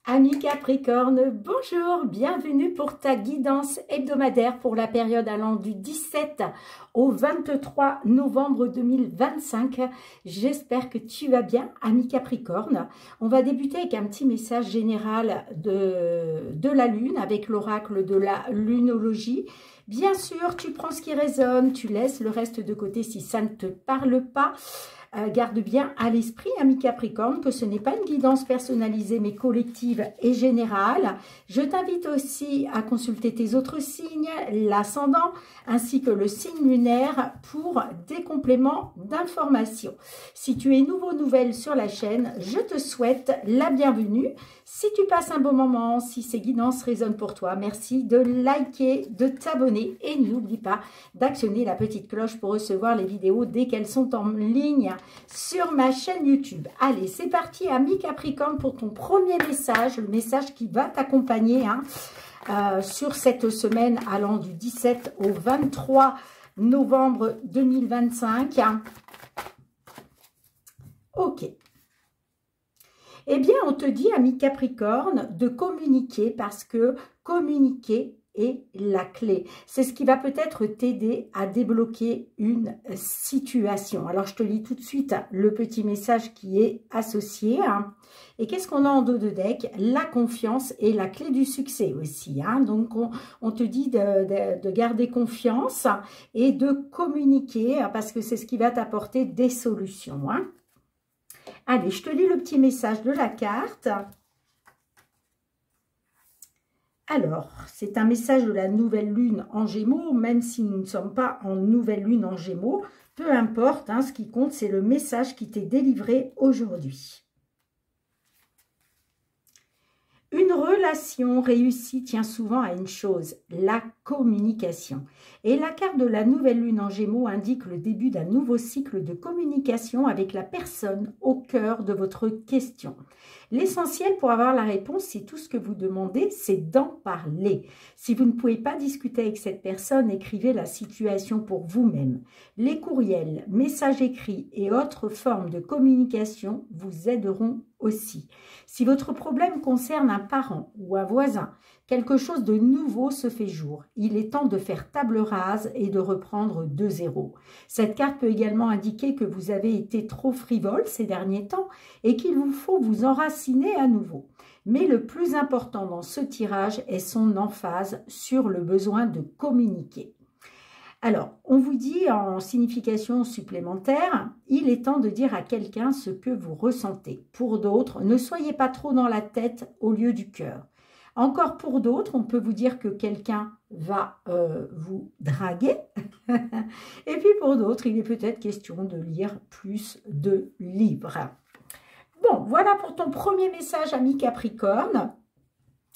Amis Capricorne, bonjour, bienvenue pour ta guidance hebdomadaire pour la période allant du 17 au 23 novembre 2025. J'espère que tu vas bien, amis Capricorne. On va débuter avec un petit message général de la Lune, avec l'oracle de la lunologie. Bien sûr, tu prends ce qui résonne, tu laisses le reste de côté si ça ne te parle pas. Garde bien à l'esprit, ami Capricorne, que ce n'est pas une guidance personnalisée, mais collective et générale. Je t'invite aussi à consulter tes autres signes, l'ascendant, ainsi que le signe lunaire pour des compléments d'information. Si tu es nouvelle sur la chaîne, je te souhaite la bienvenue. Si tu passes un bon moment, si ces guidances résonnent pour toi, merci de liker, de t'abonner et n'oublie pas d'actionner la petite cloche pour recevoir les vidéos dès qu'elles sont en ligne sur ma chaîne YouTube. Allez, c'est parti, ami Capricorne, pour ton premier message, le message qui va t'accompagner sur cette semaine allant du 17 au 23 novembre 2025. Ok. Eh bien, on te dit, ami Capricorne, de communiquer parce que communiquer est la clé. C'est ce qui va peut-être t'aider à débloquer une situation. Alors, je te lis tout de suite le petit message qui est associé. Et qu'est-ce qu'on a en dos de deck? La confiance est la clé du succès aussi. Donc, on te dit de garder confiance et de communiquer parce que c'est ce qui va t'apporter des solutions. Allez, je te lis le petit message de la carte. Alors, c'est un message de la nouvelle lune en Gémeaux, même si nous ne sommes pas en nouvelle lune en Gémeaux. Peu importe, ce qui compte, c'est le message qui t'est délivré aujourd'hui. Une relation réussie tient souvent à une chose, la communication. Et la carte de la nouvelle lune en Gémeaux indique le début d'un nouveau cycle de communication avec la personne au cœur de votre question. L'essentiel pour avoir la réponse, si tout ce que vous demandez, c'est d'en parler. Si vous ne pouvez pas discuter avec cette personne, écrivez la situation pour vous-même. Les courriels, messages écrits et autres formes de communication vous aideront aussi. Si votre problème concerne un parent ou un voisin, quelque chose de nouveau se fait jour. Il est temps de faire table rase et de reprendre de zéro. Cette carte peut également indiquer que vous avez été trop frivole ces derniers temps et qu'il vous faut vous enraciner à nouveau. Mais le plus important dans ce tirage est son emphase sur le besoin de communiquer. Alors, on vous dit en signification supplémentaire, il est temps de dire à quelqu'un ce que vous ressentez. Pour d'autres, ne soyez pas trop dans la tête au lieu du cœur. Encore pour d'autres, on peut vous dire que quelqu'un va vous draguer. Et puis pour d'autres, il est peut-être question de lire plus de livres. Bon, voilà pour ton premier message, ami Capricorne.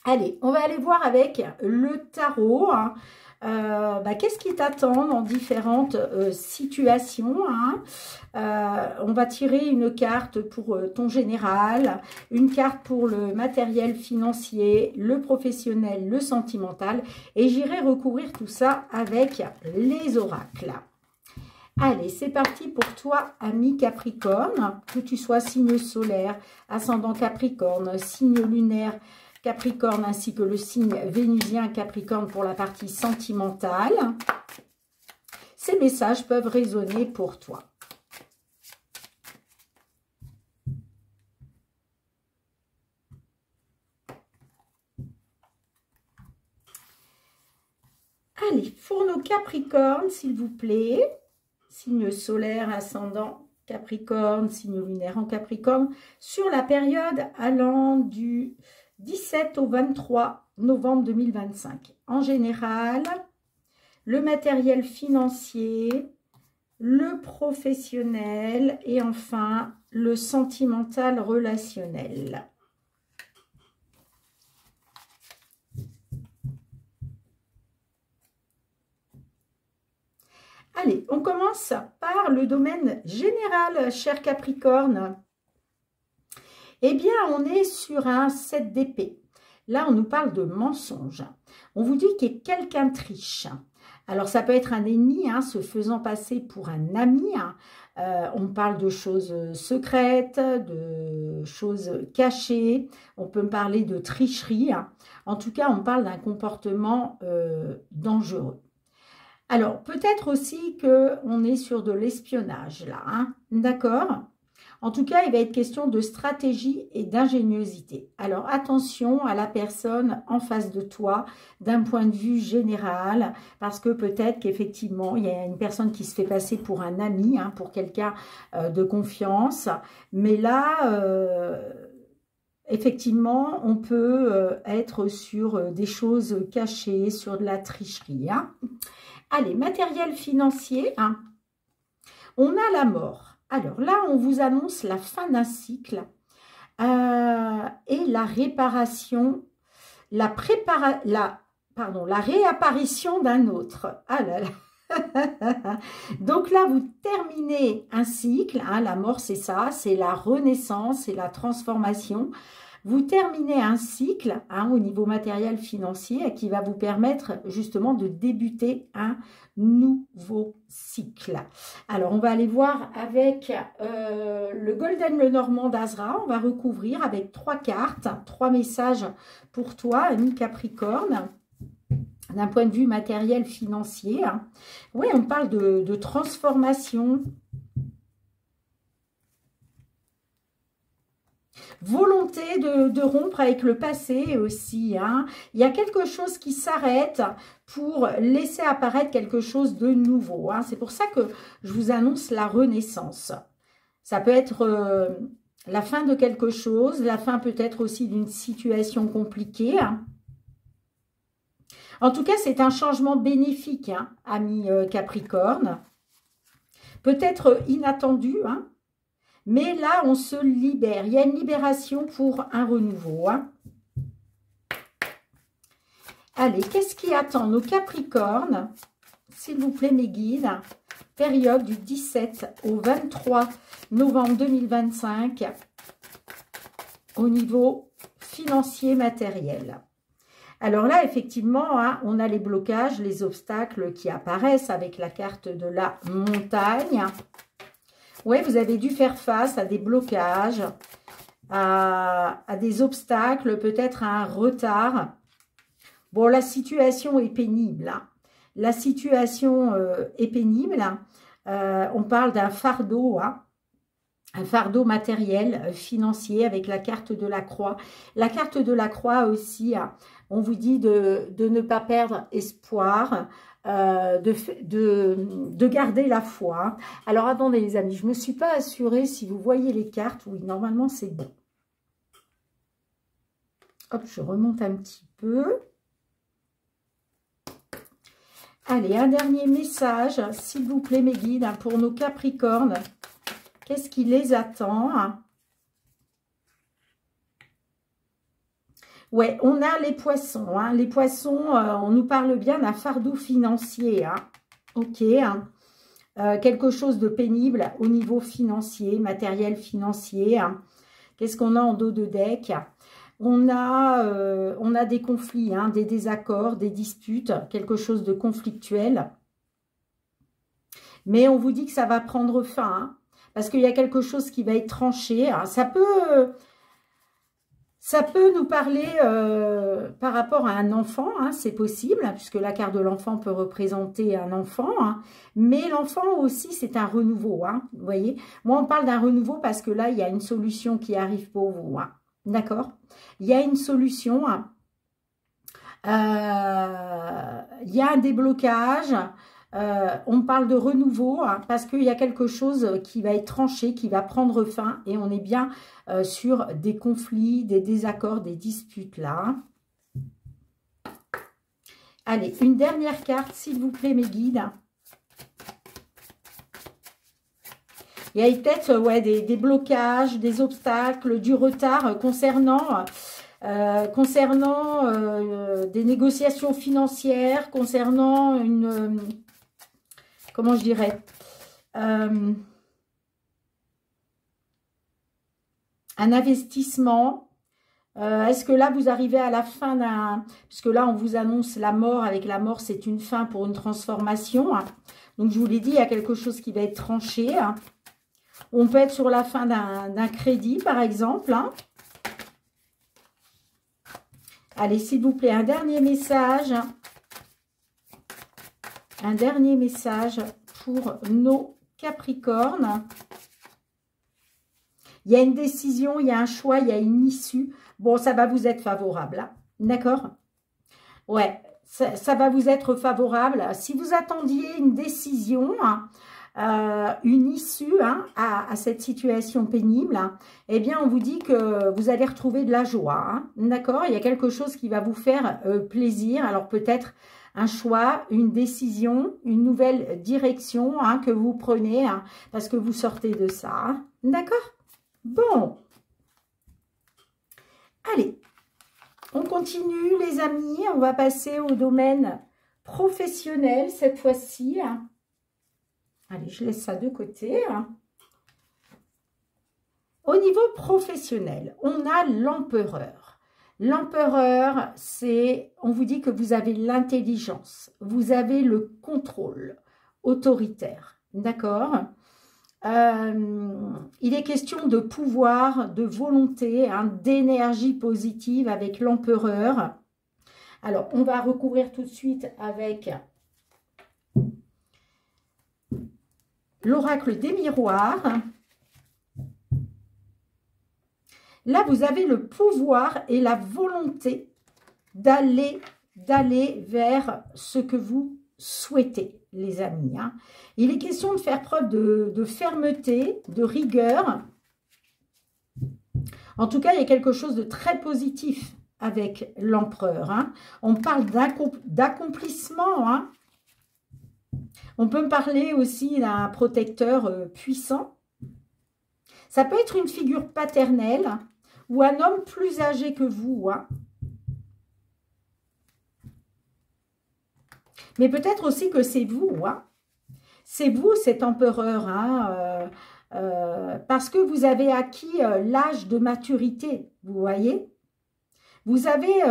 Allez, on va aller voir avec le tarot. Qu'est-ce qui t'attend dans différentes situations? On va tirer une carte pour ton général, une carte pour le matériel financier, le professionnel, le sentimental. Et j'irai recouvrir tout ça avec les oracles. Allez, c'est parti pour toi, ami Capricorne, que tu sois signe solaire, ascendant Capricorne, signe lunaire Capricorne, ainsi que le signe vénusien Capricorne pour la partie sentimentale. Ces messages peuvent résonner pour toi. Allez, pour nos Capricornes, s'il vous plaît. Signe solaire, ascendant Capricorne, signe lunaire en Capricorne, sur la période allant du 17 au 23 novembre 2025. En général, le matériel financier, le professionnel et enfin le sentimental relationnel. Allez, on commence par le domaine général, cher Capricorne. Eh bien, on est sur un 7 d'épée. Là, on nous parle de mensonge. On vous dit que quelqu'un triche. Alors, ça peut être un ennemi, hein, se faisant passer pour un ami. Hein. On parle de choses secrètes, de choses cachées. On peut me parler de tricherie. Hein. En tout cas, on parle d'un comportement dangereux. Alors, peut-être aussi qu'on est sur de l'espionnage, là. Hein. D'accord ? En tout cas, il va être question de stratégie et d'ingéniosité. Alors, attention à la personne en face de toi d'un point de vue général, parce que peut-être qu'effectivement, il y a une personne qui se fait passer pour un ami, hein, pour quelqu'un de confiance. Mais là, effectivement, on peut être sur des choses cachées, sur de la tricherie. Hein. Allez, matériel financier, hein. On a la mort. Alors là, on vous annonce la fin d'un cycle et la réparation, la réapparition d'un autre. Ah là là. Donc là, vous terminez un cycle. Hein, la mort, c'est ça, c'est la renaissance, c'est la transformation. Vous terminez un cycle hein, au niveau matériel financier qui va vous permettre justement de débuter un nouveau cycle. Alors, on va aller voir avec le Golden Lenormand d'Azra. On va recouvrir avec 3 cartes, 3 messages pour toi, ami Capricorne, d'un point de vue matériel financier. Hein. Oui, on parle de transformation. Volonté de rompre avec le passé aussi. Hein. Il y a quelque chose qui s'arrête pour laisser apparaître quelque chose de nouveau. Hein. C'est pour ça que je vous annonce la renaissance. Ça peut être la fin de quelque chose, la fin peut-être aussi d'une situation compliquée. Hein. En tout cas, c'est un changement bénéfique, hein, ami Capricorne. Peut-être inattendu, hein. Mais là, on se libère. Il y a une libération pour un renouveau. Hein. Allez, qu'est-ce qui attend nos Capricornes? S'il vous plaît, mes guides. Période du 17 au 23 novembre 2025 au niveau financier matériel. Alors là, effectivement, hein, on a les blocages, les obstacles qui apparaissent avec la carte de la montagne. Oui, vous avez dû faire face à des blocages, à des obstacles, peut-être à un retard. Bon, la situation est pénible. Hein. La situation est pénible. On parle d'un fardeau, hein, un fardeau matériel, financier, avec la carte de la croix. La carte de la croix aussi, hein, on vous dit de ne pas perdre espoir, de garder la foi. Alors, attendez les amis, je ne me suis pas assurée si vous voyez les cartes. Oui, normalement, c'est bon. Hop, je remonte un petit peu. Allez, un dernier message, s'il vous plaît, mes guides, hein, pour nos Capricornes. Qu'est-ce qui les attend? Ouais, on a les poissons. Hein. Les poissons, on nous parle bien d'un fardeau financier. Hein. Ok. Hein. Quelque chose de pénible au niveau financier, matériel financier. Hein. Qu'est-ce qu'on a en dos de deck? On a des conflits, hein, des désaccords, des disputes, quelque chose de conflictuel. Mais on vous dit que ça va prendre fin. Hein, parce qu'il y a quelque chose qui va être tranché. Hein. Ça peut nous parler par rapport à un enfant, hein, c'est possible, hein, puisque la carte de l'enfant peut représenter un enfant. Hein, mais l'enfant aussi, c'est un renouveau. Hein, vous voyez, moi, on parle d'un renouveau parce que là, il y a une solution qui arrive pour vous. Hein, d'accord? Il y a une solution. Hein, il y a un déblocage. On parle de renouveau hein, parce qu'il y a quelque chose qui va être tranché, qui va prendre fin et on est bien sur des conflits, des désaccords, des disputes là. Allez, une dernière carte s'il vous plaît mes guides. Il y a peut-être ouais, des blocages, des obstacles, du retard concernant des négociations financières, concernant une... comment je dirais, un investissement, Est-ce que là, vous arrivez à la fin d'un... Puisque là, on vous annonce la mort. Avec la mort, c'est une fin pour une transformation. Hein. Donc, je vous l'ai dit, il y a quelque chose qui va être tranché. Hein. On peut être sur la fin d'un crédit, par exemple. Hein. Allez, s'il vous plaît, un dernier message. Un dernier message pour nos Capricornes. Il y a une décision, il y a un choix, il y a une issue. Bon, ça va vous être favorable, hein. D'accord? Ouais, ça va vous être favorable. Si vous attendiez une décision, hein, une issue hein, à cette situation pénible, hein, eh bien, on vous dit que vous allez retrouver de la joie. Hein. D'accord? Il y a quelque chose qui va vous faire plaisir. Alors, peut-être un choix, une décision, une nouvelle direction hein, que vous prenez hein, parce que vous sortez de ça. Hein. D'accord? Bon. Allez, on continue les amis, on va passer au domaine professionnel cette fois-ci. Allez, je laisse ça de côté. Au niveau professionnel, on a l'empereur. L'empereur, c'est, on vous dit que vous avez l'intelligence, vous avez le contrôle autoritaire, d'accord ? Il est question de pouvoir, de volonté, hein, d'énergie positive avec l'empereur. Alors, on va recouvrir tout de suite avec l'oracle des miroirs. Là, vous avez le pouvoir et la volonté d'aller vers ce que vous souhaitez, les amis. Hein. Il est question de faire preuve de fermeté, de rigueur. En tout cas, il y a quelque chose de très positif avec l'empereur. Hein. On parle d'accomplissement. Hein. On peut parler aussi d'un protecteur puissant. Ça peut être une figure paternelle ou un homme plus âgé que vous. Hein. Mais peut-être aussi que c'est vous. Hein. C'est vous, cet empereur. Hein, parce que vous avez acquis l'âge de maturité. Vous voyez? Vous avez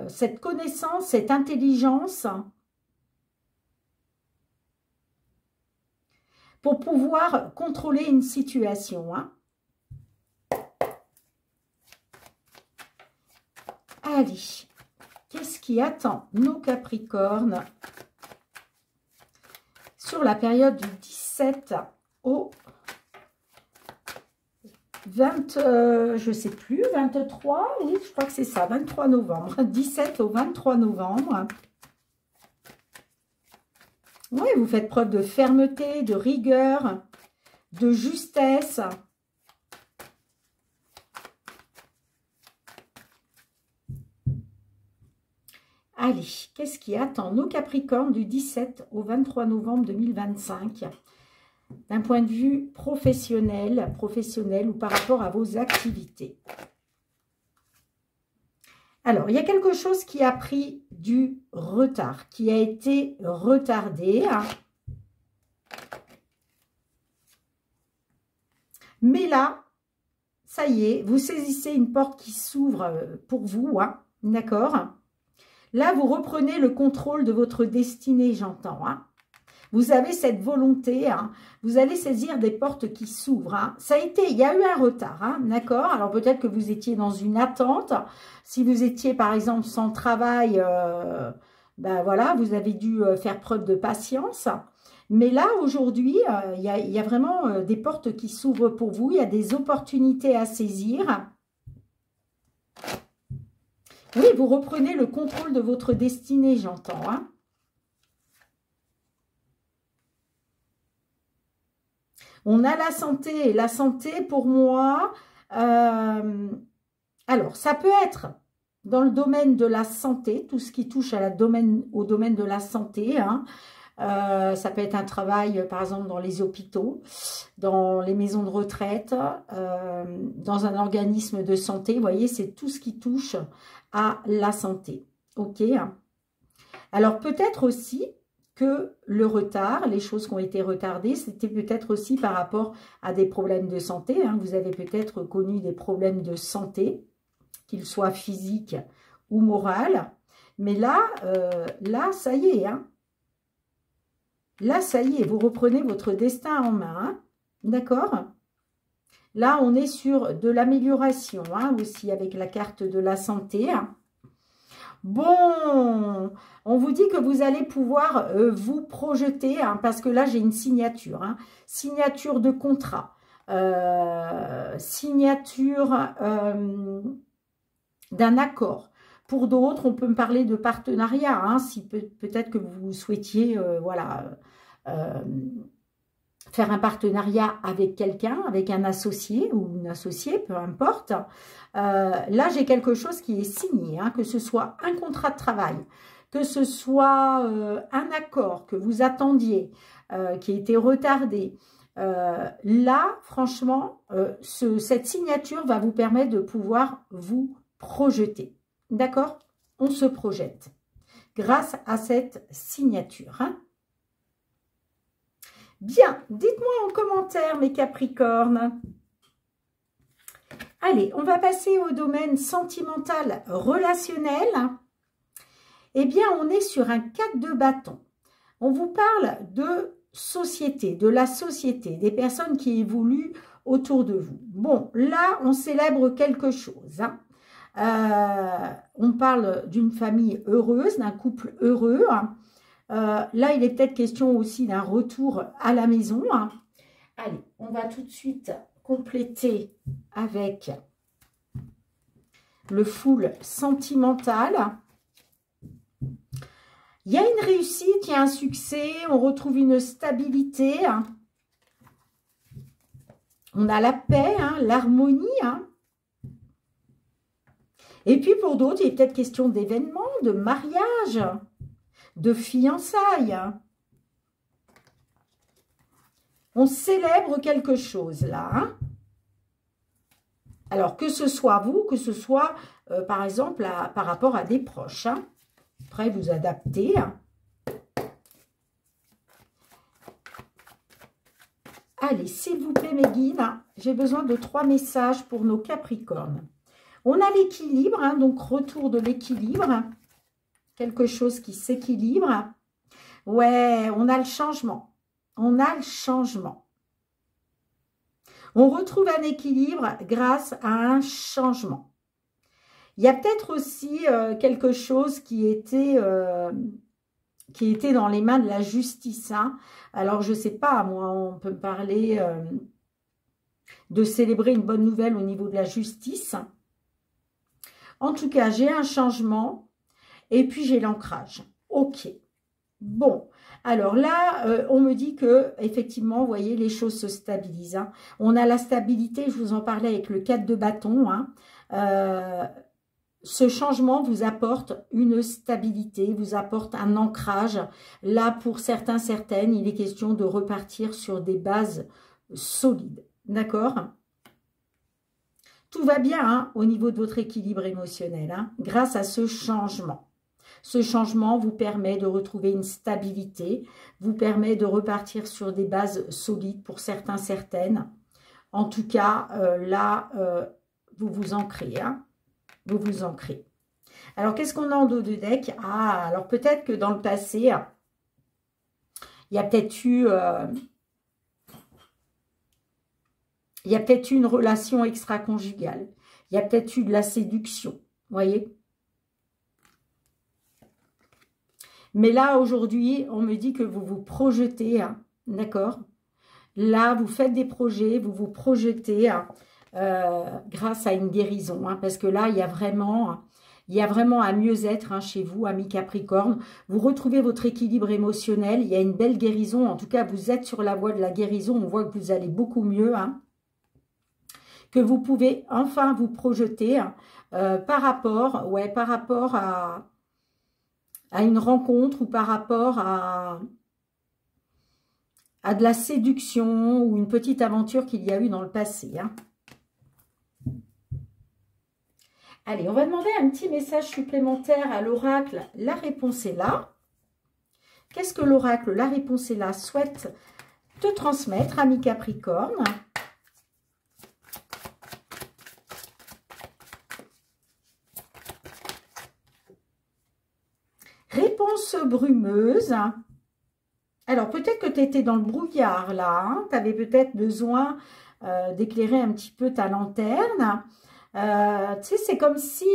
cette connaissance, cette intelligence pour pouvoir contrôler une situation. Hein. Allez, qu'est-ce qui attend nos Capricornes sur la période du 17 au 20, je sais plus, 23, oui, je crois que c'est ça, 23 novembre, 17 au 23 novembre. Oui, vous faites preuve de fermeté, de rigueur, de justesse. Allez, qu'est-ce qui attend nos Capricornes du 17 au 23 novembre 2025 d'un point de vue professionnel ou par rapport à vos activités? Alors, il y a quelque chose qui a pris du retard, qui a été retardé. Hein. Mais là, ça y est, vous saisissez une porte qui s'ouvre pour vous, hein, d'accord? Là, vous reprenez le contrôle de votre destinée, j'entends. Hein. Vous avez cette volonté, hein, vous allez saisir des portes qui s'ouvrent. Hein. Ça a été, il y a eu un retard, hein, d'accord? Alors peut-être que vous étiez dans une attente. Si vous étiez par exemple sans travail, ben voilà, vous avez dû faire preuve de patience. Mais là, aujourd'hui, il y a vraiment des portes qui s'ouvrent pour vous. Il y a des opportunités à saisir. Oui, vous reprenez le contrôle de votre destinée, j'entends. Hein. On a la santé. La santé, pour moi, alors, ça peut être dans le domaine de la santé, tout ce qui touche à au domaine de la santé. Hein. Ça peut être un travail, par exemple, dans les hôpitaux, dans les maisons de retraite, dans un organisme de santé. Vous voyez, c'est tout ce qui touche à la santé. OK. Alors, peut-être aussi que le retard, les choses qui ont été retardées, c'était peut-être aussi par rapport à des problèmes de santé. Hein. Vous avez peut-être connu des problèmes de santé. qu'il soit physique ou moral. Mais là, ça y est, hein. Là, ça y est, vous reprenez votre destin en main, hein. D'accord? Là, on est sur de l'amélioration, hein, aussi avec la carte de la santé. Bon, on vous dit que vous allez pouvoir vous projeter, hein, parce que là, j'ai une signature. Hein, signature de contrat, signature d'un accord. Pour d'autres, on peut me parler de partenariat, hein, si peut-être que vous souhaitiez, voilà, faire un partenariat avec quelqu'un, avec un associé ou une associée, peu importe. Là, j'ai quelque chose qui est signé, hein, que ce soit un contrat de travail, que ce soit un accord que vous attendiez, qui a été retardé. Là, franchement, cette signature va vous permettre de pouvoir vous projeter. D'accord? On se projette grâce à cette signature. Hein? Bien, dites-moi en commentaire, mes Capricornes. Allez, on va passer au domaine sentimental relationnel. Eh bien, on est sur un 4 de bâton. On vous parle de société, de la société, des personnes qui évoluent autour de vous. Bon, là, on célèbre quelque chose. Hein. On parle d'une famille heureuse, d'un couple heureux. Hein. Là, il est peut-être question aussi d'un retour à la maison. Hein. Allez, on va tout de suite compléter avec le full sentimental. Il y a une réussite, il y a un succès, on retrouve une stabilité. Hein. On a la paix, hein, l'harmonie. Hein. Et puis pour d'autres, il est peut-être question d'événements, de mariage, de fiançailles. On célèbre quelque chose là. Hein. Alors que ce soit vous, que ce soit par exemple par rapport à des proches. Hein. Après, vous adaptez. Hein. Allez, s'il vous plaît mes guides, hein, j'ai besoin de 3 messages pour nos Capricornes. On a l'équilibre, hein, donc retour de l'équilibre. Quelque chose qui s'équilibre. Ouais, on a le changement. On a le changement. On retrouve un équilibre grâce à un changement. Il y a peut-être aussi quelque chose qui était dans les mains de la justice. Hein. Alors, je ne sais pas, moi, on peut me parler de célébrer une bonne nouvelle au niveau de la justice. En tout cas, j'ai un changement et puis j'ai l'ancrage. Ok. Bon, alors là, on me dit que effectivement, vous voyez, les choses se stabilisent. Hein. On a la stabilité, je vous en parlais avec le 4 de bâton. Hein. Ce changement vous apporte une stabilité, vous apporte un ancrage. Là, pour certains, certaines, il est question de repartir sur des bases solides. D'accord ? Tout va bien hein, au niveau de votre équilibre émotionnel, hein, grâce à ce changement. Ce changement vous permet de retrouver une stabilité, vous permet de repartir sur des bases solides pour certains, certaines. En tout cas, là, vous vous ancrez. Hein, vous vous ancrez. Alors, qu'est-ce qu'on a en dos de deck? Ah, alors peut-être que dans le passé, il y a peut-être eu... il y a peut-être eu une relation extra-conjugale. Il y a peut-être eu de la séduction. Vous voyez? Mais là, aujourd'hui, on me dit que vous vous projetez. Hein, d'accord? Là, vous faites des projets, vous vous projetez hein, grâce à une guérison. Hein, parce que là, il y a vraiment un mieux-être hein, chez vous, amis Capricorne. Vous retrouvez votre équilibre émotionnel. Il y a une belle guérison. En tout cas, vous êtes sur la voie de la guérison. On voit que vous allez beaucoup mieux. Hein, que vous pouvez enfin vous projeter hein, par rapport à une rencontre ou par rapport à de la séduction ou une petite aventure qu'il y a eu dans le passé. Hein. Allez, on va demander un petit message supplémentaire à l'oracle. La réponse est là. Qu'est-ce que l'oracle, la réponse est là, souhaite te transmettre, ami Capricorne ? réponse brumeuse. Alors, peut-être que tu étais dans le brouillard, là. Hein, tu avais peut-être besoin d'éclairer un petit peu ta lanterne. Tu sais, c'est comme si...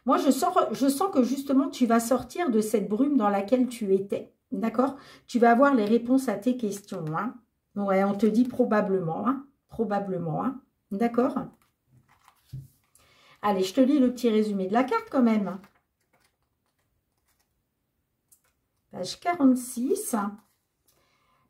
moi, je sens que justement, tu vas sortir de cette brume dans laquelle tu étais. D'accord? Tu vas avoir les réponses à tes questions. Hein. Ouais, on te dit probablement. Hein, probablement. Hein. D'accord? Allez, je te lis le petit résumé de la carte quand même. Page 46.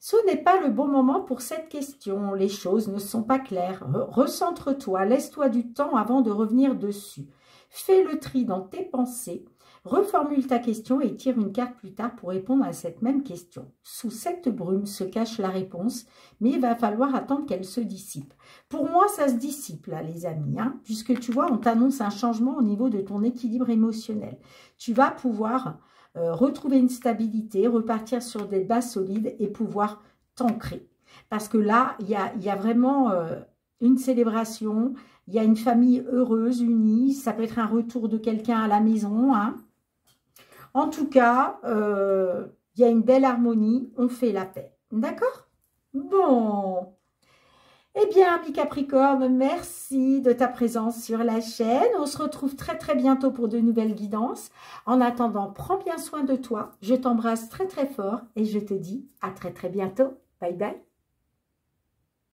Ce n'est pas le bon moment pour cette question. Les choses ne sont pas claires. Recentre-toi, laisse-toi du temps avant de revenir dessus. Fais le tri dans tes pensées. Reformule ta question et tire une carte plus tard pour répondre à cette même question. Sous cette brume se cache la réponse, mais il va falloir attendre qu'elle se dissipe. Pour moi, ça se dissipe là, les amis, hein, puisque tu vois, on t'annonce un changement au niveau de ton équilibre émotionnel. Tu vas pouvoir retrouver une stabilité, repartir sur des bases solides et pouvoir t'ancrer. Parce que là, il y a vraiment une célébration, il y a une famille heureuse, unie, ça peut être un retour de quelqu'un à la maison, hein. En tout cas, il y a une belle harmonie, on fait la paix. D'accord? Bon. Eh bien, ami Capricorne, merci de ta présence sur la chaîne. On se retrouve très très bientôt pour de nouvelles guidances. En attendant, prends bien soin de toi. Je t'embrasse très très fort et je te dis à très très bientôt. Bye bye.